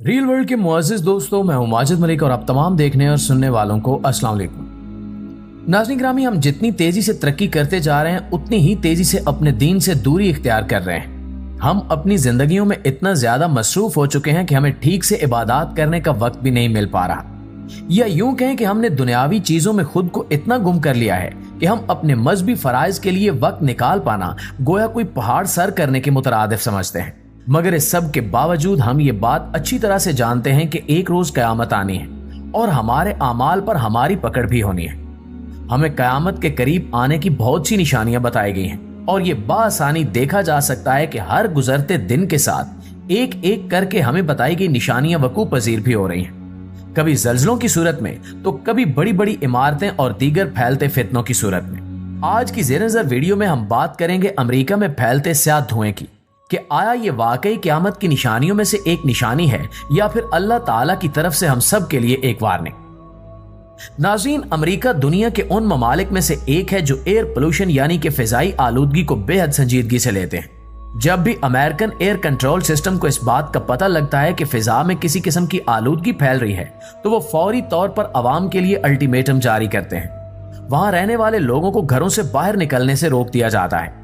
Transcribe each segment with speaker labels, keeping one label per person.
Speaker 1: Real world के मुअज़्ज़िज़ दोस्तों, मैं हूं माजिद मलिक और आप तमाम देखने और सुनने वालों को अस्सलाम वालेकुम। नाज़रीन ग्रामी, हम जितनी तेजी से तरक्की करते जा रहे हैं उतनी ही तेजी से अपने दीन से दूरी इख्तियार कर रहे हैं। हम अपनी जिंदगियों में इतना ज्यादा मसरूफ हो चुके हैं कि हमें ठीक से इबादत करने का वक्त भी नहीं मिल पा रहा, या यूं कहें कि हमने दुनियावी चीजों में खुद को इतना गुम कर लिया है कि हम अपने मजहबी फराइज के लिए वक्त निकाल पाना गोया कोई पहाड़ सर करने के मुतरादिफ समझते हैं। मगर इस सब के बावजूद हम ये बात अच्छी तरह से जानते हैं कि एक रोज कयामत आनी है और हमारे आमाल पर हमारी पकड़ भी होनी है। हमें कयामत के करीब आने की बहुत सी निशानियां बताई गई हैं और ये बासानी देखा जा सकता है कि हर गुजरते दिन के साथ एक एक करके हमें बताई गई निशानियां वकूअ पजीर भी हो रही हैं। कभी जल्जलों की सूरत में तो कभी बड़ी बड़ी इमारतें और दीगर फैलते फितनों की सूरत में। आज की ज़ेर नज़र वीडियो में हम बात करेंगे अमेरिका में फैलते स्याह धुएं की, कि आया ये वाकई क़यामत की निशानियों में से एक निशानी है या फिर अल्लाह ताला की तरफ से हम सब के लिए एक वार्निंग। नाज़रीन, अमेरिका दुनिया के उन ममालिक में से एक है जो एयर पोल्यूशन यानी कि फिजाई आलूदगी को बेहद संजीदगी से लेते हैं। जब भी अमेरिकन एयर कंट्रोल सिस्टम को इस बात का पता लगता है कि फिजा में किसी किस्म की आलूदगी फैल रही है तो वो फौरी तौर पर अवाम के लिए अल्टीमेटम जारी करते हैं। वहां रहने वाले लोगों को घरों से बाहर निकलने से रोक दिया जाता है।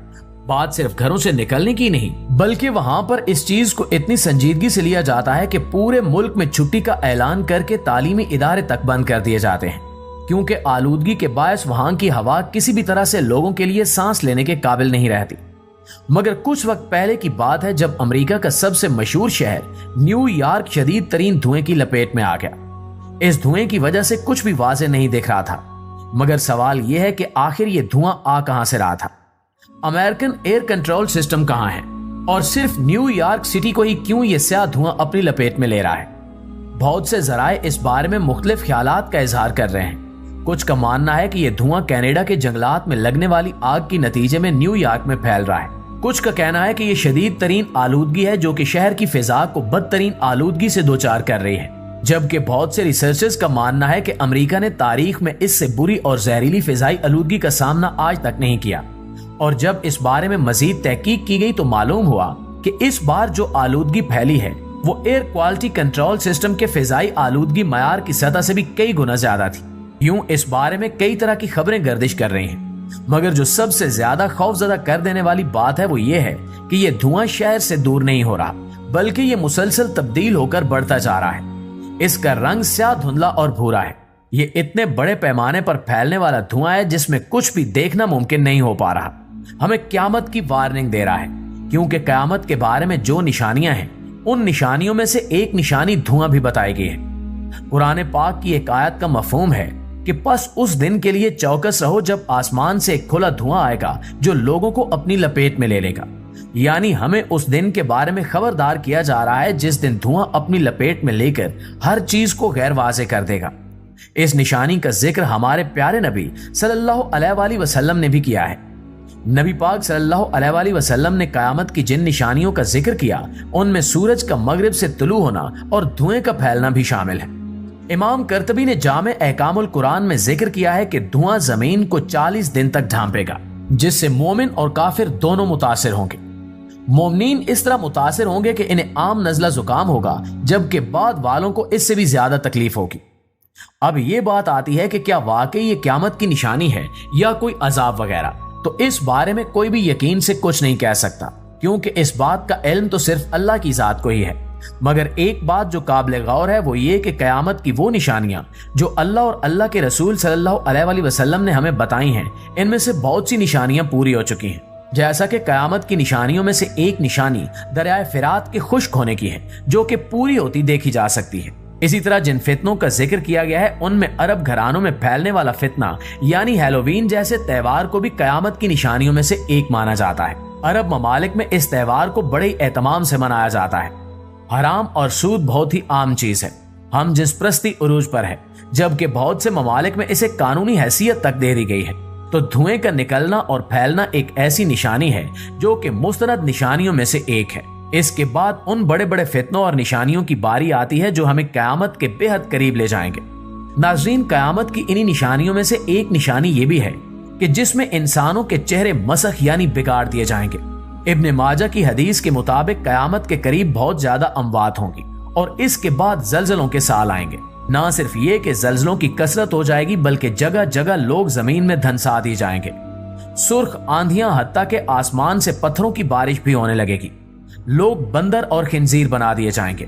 Speaker 1: बात सिर्फ घरों से निकलने की नहीं, बल्कि वहां पर इस चीज को इतनी संजीदगी से लिया जाता है कि पूरे मुल्क में छुट्टी का ऐलान करके तालीमी इदारे तक बंद कर दिए जाते हैं, क्योंकि आलूदगी के बायस वहां की हवा किसी भी तरह से लोगों के लिए सांस लेने के काबिल नहीं रहती। मगर कुछ वक्त पहले की बात है जब अमेरिका का सबसे मशहूर शहर न्यूयॉर्क शदीद तरीन धुएं की लपेट में आ गया। इस धुएं की वजह से कुछ भी वाज़ेह नहीं दिख रहा था, मगर सवाल यह है कि आखिर ये धुआं आ कहां से रहा था। अमेरिकन एयर कंट्रोल सिस्टम कहां है और सिर्फ न्यूयॉर्क सिटी को ही क्यों ये स्याह धुआं अपनी लपेट में ले रहा है। बहुत से जराए इस बारे में मुख्तलिफ ख्यालात का इजहार कर रहे हैं। कुछ का मानना है कि यह धुआं कनाडा के जंगलात में लगने वाली आग की नतीजे में न्यूयॉर्क में फैल रहा है। कुछ का कहना है कि यह शदीद तरीन आलूदगी है जो कि शहर की फिजा को बदतरीन आलूदगी से दो चार कर रही है, जबकि बहुत से रिसर्चर्स का मानना है कि अमेरिका ने तारीख में इससे बुरी और जहरीली फिजाई आलूदगी का सामना आज तक नहीं किया। और जब इस बारे में मजीद तहकीक की गई तो मालूम हुआ कि इस बार जो आलूदगी फैली है वो एयर क्वालिटी कंट्रोल सिस्टम के फिजाई आलूदगी मयार की सतह से भी कई गुना ज्यादा थी। यूं इस बारे में कई तरह की खबरें गर्दिश कर रही हैं, मगर जो सबसे ज्यादा खौफजदा कर देने वाली बात है वो ये है कि ये धुआं शहर से दूर नहीं हो रहा, बल्कि ये मुसलसल तब्दील होकर बढ़ता जा रहा है। इसका रंग स्याह धुंधला और भूरा है। ये इतने बड़े पैमाने पर फैलने वाला धुआं है जिसमें कुछ भी देखना मुमकिन नहीं हो पा रहा। हमें क़यामत की वार्निंग दे रहा है, क्योंकि क़यामत के बारे में जो निशानियां हैं उन निशानियों में से एक निशानी धुआं भी बताई गई है। कुरान पाक की एक आयत का मफहूम है कि बस उस दिन के लिए चौकस रहो जब आसमान से एक खुला धुआं आएगा जो लोगों को अपनी लपेट में ले लेगा। यानी हमें उस दिन के बारे में खबरदार किया जा रहा है जिस दिन धुआं अपनी लपेट में लेकर हर चीज को गैर वाज़े कर देगा। इस निशानी का जिक्र हमारे प्यारे नबी सल्लल्लाहु अलैहि वसल्लम ने भी किया है। नबी पाक सल्लल्लाहु अलैहि वसल्लम ने कयामत की जिन निशानियों का जिक्र किया उनमें सूरज का मगरिब से तुलू होना और धुएं का फैलना भी शामिल है। इमाम कर्तबी ने जामे अहकामुल कुरान में जिक्र किया है कि धुआं जमीन को 40 दिन तक ढांपेगा, जिससे मोमिन और काफिर दोनों मुतासिर होंगे। मोमिनीन इस तरह मुतासिर होंगे कि इन्हें आम नजला जुकाम होगा, जबकि बाद वालों को इससे भी ज्यादा तकलीफ होगी। अब ये बात आती है कि क्या वाकई ये क़यामत की निशानी है या कोई अजाब वगैरह, तो इस बारे में कोई भी यकीन से कुछ नहीं कह सकता, क्योंकि इस बात का इल्म तो सिर्फ अल्लाह की जात को ही है। मगर एक बात जो काबिल गौर है वो ये कि कयामत की वो निशानियां जो अल्लाह और अल्लाह के रसूल सल्लल्लाहु अलैहि वसल्लम ने हमें बताई हैं, इनमें से बहुत सी निशानियां पूरी हो चुकी हैं। जैसा कि कयामत की निशानियों में से एक निशानी दरियाए फिरात के खुश्क होने की है, जो कि पूरी होती देखी जा सकती है। इसी तरह जिन फितनों का जिक्र किया गया है उनमें अरब घरानों में फैलने वाला फितना यानी हैलोवीन जैसे त्योहार को भी कयामत की निशानियों में से एक माना जाता है। अरब ममालिक में इस त्योहार को बड़े एहतमाम से मनाया जाता है। हराम और सूद बहुत ही आम चीज है, हम जिस प्रस्ती उरूज पर है, जबकि बहुत से ममालिक में इसे कानूनी हैसियत तक दे दी गई है। तो धुएं का निकलना और फैलना एक ऐसी निशानी है जो कि मुस्तनद निशानियों में से एक है। इसके बाद उन बड़े बड़े फितनों और निशानियों की बारी आती है जो हमें क़यामत के बेहद करीब ले जाएंगे। नाज़रीन, क़यामत की इन्हीं निशानियों में से एक निशानी ये भी है कि जिसमें इंसानों के चेहरे मसख यानी बिगाड़ दिए जाएंगे। इब्न माजा की हदीस के मुताबिक क़यामत के करीब बहुत ज्यादा अमवात होंगी और इसके बाद जलजलों के साल आएंगे। ना सिर्फ ये कि जलजलों की कसरत हो जाएगी, बल्कि जगह जगह लोग जमीन में धंसा दिए जाएंगे। सुर्ख आंधियां, हत्ता के आसमान से पत्थरों की बारिश भी होने लगेगी। लोग बंदर और खिंजीर बना दिए जाएंगे।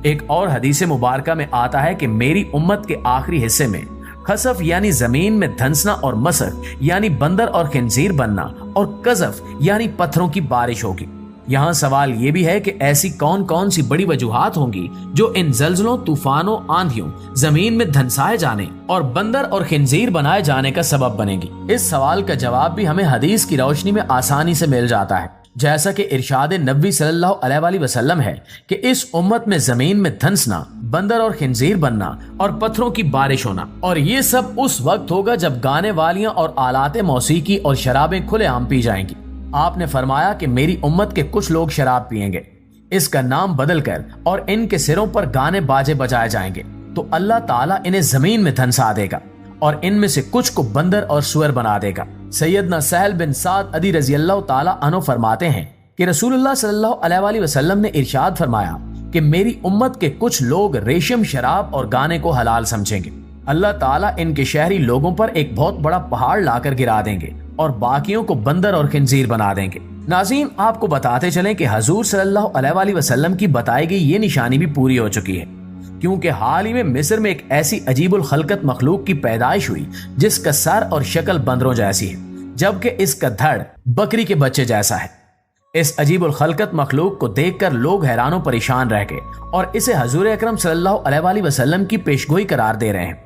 Speaker 1: एक और हदीस मुबारका में आता है कि मेरी उम्मत के आखिरी हिस्से में खसफ यानी जमीन में धंसना और मसक यानी बंदर और खिंजीर बनना और कजफ यानी पत्थरों की बारिश होगी। यहाँ सवाल ये भी है कि ऐसी कौन कौन सी बड़ी वजूहात होंगी जो इन जलजलों, तूफानों, आंधियों, जमीन में धंसाए जाने और बंदर और खिंजीर बनाए जाने का सबब बनेगी। इस सवाल का जवाब भी हमें हदीस की रोशनी में आसानी से मिल जाता है, जैसा कि इरशाद नबी सल्लल्लाहु अलैहि वसल्लम है कि इस उम्मत में जमीन में धंसना, बंदर और खिंजीर बनना और पत्थरों की बारिश होना, और ये सब उस वक्त होगा जब गाने वालियां और आलाते मौसीकी और शराबें खुलेआम पी जाएंगी। आपने फरमाया कि मेरी उम्मत के कुछ लोग शराब पिएंगे, इसका नाम बदलकर और इनके सिरों पर गाने बाजे बजाए जाएंगे, तो अल्लाह ताला इन्हें जमीन में धंसा देगा और इनमें से कुछ को बंदर और सुअर बना देगा। सैयदना सहल बिन साद अदी रजी अल्लाह ताला अन्हु फरमाते हैं कि रसूलुल्लाह सल्लल्लाहु अलैहि वसल्लम ने इरशाद फरमाया कि मेरी उम्मत के कुछ लोग रेशम, शराब और गाने को हलाल समझेंगे। अल्लाह ताला इनके शहरी लोगों पर एक बहुत बड़ा पहाड़ लाकर गिरा देंगे और बाकियों को बंदर और खिंजीर बना देंगे। नाज़रीन, आपको बताते चलें कि हजूर सल्लल्लाहु अलैहि वसल्लम की बताई गई ये निशानी भी पूरी हो चुकी है, क्योंकि हाल ही में मिस्र में एक ऐसी अजीबुल खलकत मखलूक की पैदाइश हुई जिसका सर और शक्ल बंदरों जैसी है, जबकि इसका धड़ बकरी के बच्चे जैसा है। इस अजीबुल खलकत मखलूक को देखकर लोग हैरान और परेशान रह गए और इसे हजूर अकरम सल्लल्लाहु अलैहि वसल्लम की पेशगोई करार दे रहे हैं।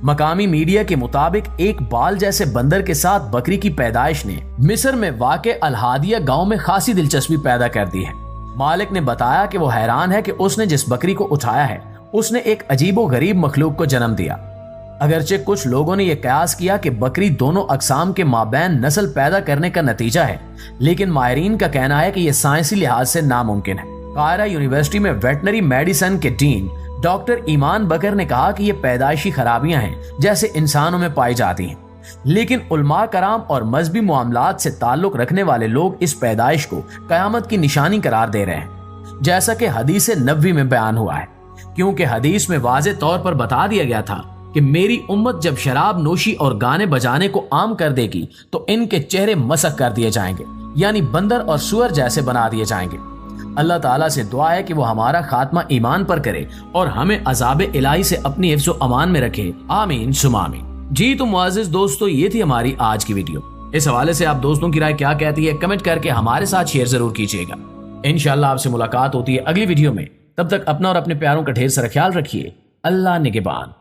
Speaker 1: मकामी मीडिया के मुताबिक एक बाल जैसे बंदर के साथ बकरी की पैदाइश ने मिस्र में वाक़े अल-हादिया गांव में खासी दिलचस्पी पैदा कर दी है। मालिक ने बताया कि वो हैरान है कि उसने जिस बकरी को उठाया है उसने एक अजीबो गरीब मखलूक को जन्म दिया। अगरचे कुछ लोगों ने यह कयास किया कि बकरी दोनों अकसाम के माबैन नस्ल पैदा करने का नतीजा है, लेकिन माहिरीन का कहना है कि यह साइंसी लिहाज से नामुमकिन है। कायरा यूनिवर्सिटी में वेटनरी मेडिसिन के डीन डॉक्टर ईमान बकर ने कहा कि ये पैदाइशी खराबियां हैं जैसे इंसानों में पाई जाती हैं, लेकिन उलमा कराम और मजहबी मामलात से ताल्लुक रखने वाले लोग इस पैदाइश को कयामत की निशानी करार दे रहे हैं, जैसा कि हदीस नबवी में बयान हुआ है। क्योंकि हदीस में वाज़े तौर पर बता दिया गया था कि मेरी उम्मत जब शराब नोशी और गाने बजाने को आम कर देगी तो इनके चेहरे मसक कर दिए जाएंगे, यानी बंदर और सुअर जैसे बना दिए जाएंगे। अल्लाह ताला से दुआ है कि वो हमारा खात्मा ईमान पर करे और हमें अज़ाब इलाही से अपनी हिफ्ज़ व अमान में रखे। आमीन सुमा आमीन। जी तो मुअज़्ज़िज़ दोस्तों, ये थी हमारी आज की वीडियो। इस हवाले से आप दोस्तों की राय क्या कहती है, कमेंट करके हमारे साथ शेयर जरूर कीजिएगा। इंशाअल्लाह आपसे मुलाकात होती है अगली वीडियो में। तब तक अपना और अपने प्यारों का ढेर सारा ख्याल रखिए। अल्लाह निगहबान।